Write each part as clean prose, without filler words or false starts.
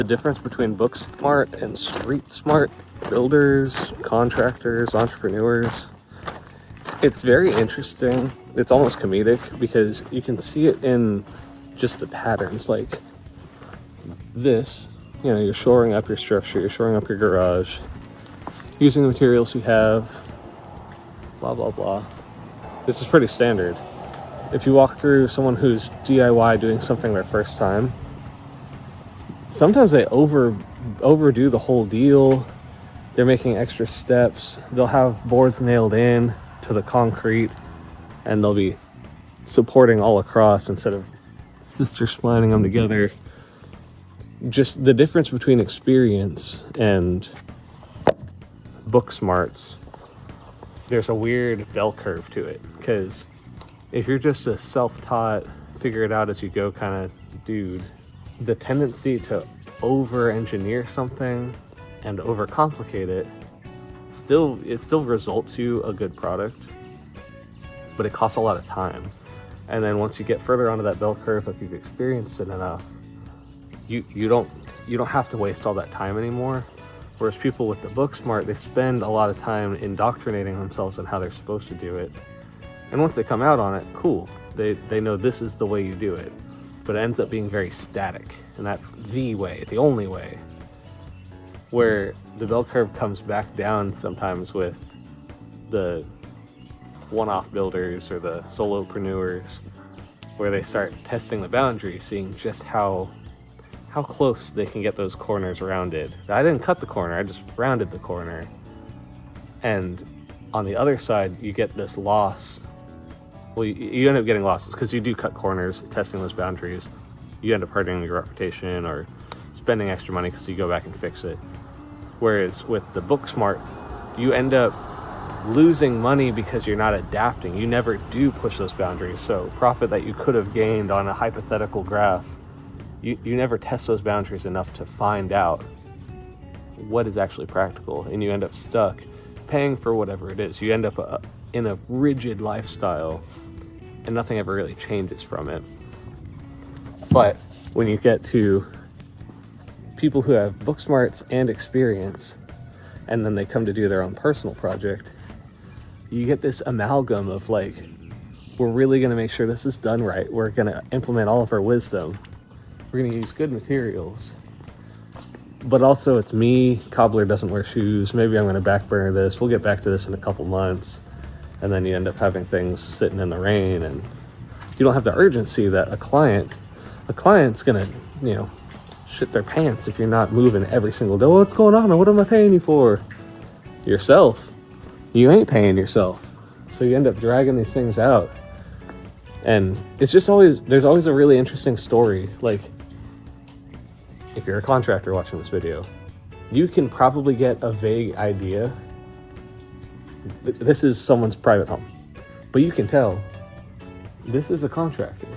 The difference between book smart and street smart builders, contractors, entrepreneurs, it's very interesting. It's almost comedic because you can see it in just the patterns. Like this, you're shoring up your structure, you're shoring up your garage, using the materials you have, blah, blah, blah. This is pretty standard. If you walk through someone who's DIY doing something their first time, sometimes they overdo the whole deal. They're making extra steps. They'll have boards nailed in to the concrete and they'll be supporting all across instead of sister splining them together. Just the difference between experience and book smarts, there's a weird bell curve to it, because if you're just a self-taught, figure it out as you go kind of dude, the tendency to over-engineer something and overcomplicate it still results you a good product, but it costs a lot of time. And then once you get further onto that bell curve, if you've experienced it enough, you don't have to waste all that time anymore. Whereas people with the book smart, they spend a lot of time indoctrinating themselves in how they're supposed to do it. And once they come out on it, cool. They know this is the way you do it. But it ends up being very static. And that's the way, the only way. Where the bell curve comes back down sometimes with the one-off builders or the solopreneurs, where they start testing the boundaries, seeing just how close they can get those corners rounded. I didn't cut the corner, I just rounded the corner. And on the other side, you get this loss. Well, you end up getting losses because you do cut corners, testing those boundaries. You end up hurting your reputation or spending extra money because you go back and fix it. Whereas with the book smart, you end up losing money because you're not adapting. You never do push those boundaries. So profit that you could have gained on a hypothetical graph, you never test those boundaries enough to find out what is actually practical, and you end up stuck paying for whatever it is. You end up in a rigid lifestyle and nothing ever really changes from it. But when you get to people who have book smarts and experience, and then they come to do their own personal project, you get this amalgam of like, we're really going to make sure this is done right. We're going to implement all of our wisdom. We're going to use good materials. But also it's me, cobbler doesn't wear shoes. Maybe I'm going to back burner this. We'll get back to this in a couple months. And then you end up having things sitting in the rain, and you don't have the urgency that a client's going to, shit their pants if you're not moving every single day. What's going on? What am I paying you for? Yourself. You ain't paying yourself. So you end up dragging these things out. And it's just there's always a really interesting story. Like, if you're a contractor watching this video, you can probably get a vague idea. This is someone's private home, but you can tell this is a contractor.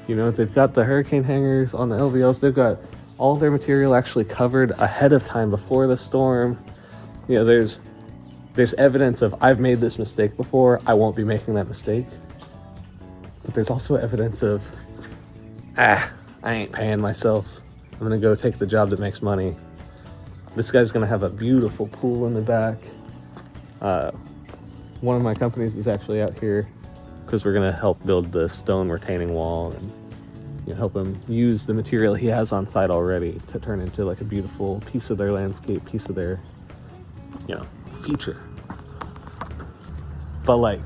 They've got the hurricane hangers on the LVLs. They've got all their material actually covered ahead of time before the storm. There's evidence of, I've made this mistake before, I won't be making that mistake. But there's also evidence of, I ain't paying myself. I'm going to go take the job that makes money. This guy's going to have a beautiful pool in the back. One of my companies is actually out here because we're going to help build the stone retaining wall and help him use the material he has on site already to turn into like a beautiful piece of their landscape, piece of their, feature. But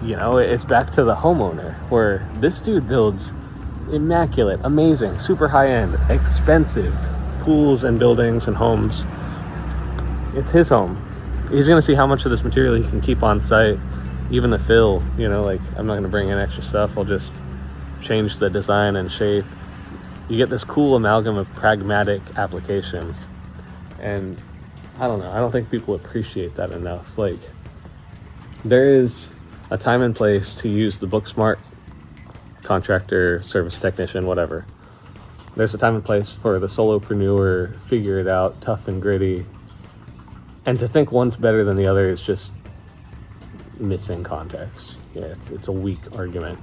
it's back to the homeowner, where this dude builds immaculate, amazing, super high-end, expensive pools and buildings and homes. It's his home. He's going to see how much of this material he can keep on site, even the fill. I'm not going to bring in extra stuff. I'll just change the design and shape. You get this cool amalgam of pragmatic application. And I don't know, I don't think people appreciate that enough. Like, there is a time and place to use the book smart contractor, service technician, whatever. There's a time and place for the solopreneur, figure it out, tough and gritty. And to think one's better than the other is just missing context. Yeah, it's a weak argument.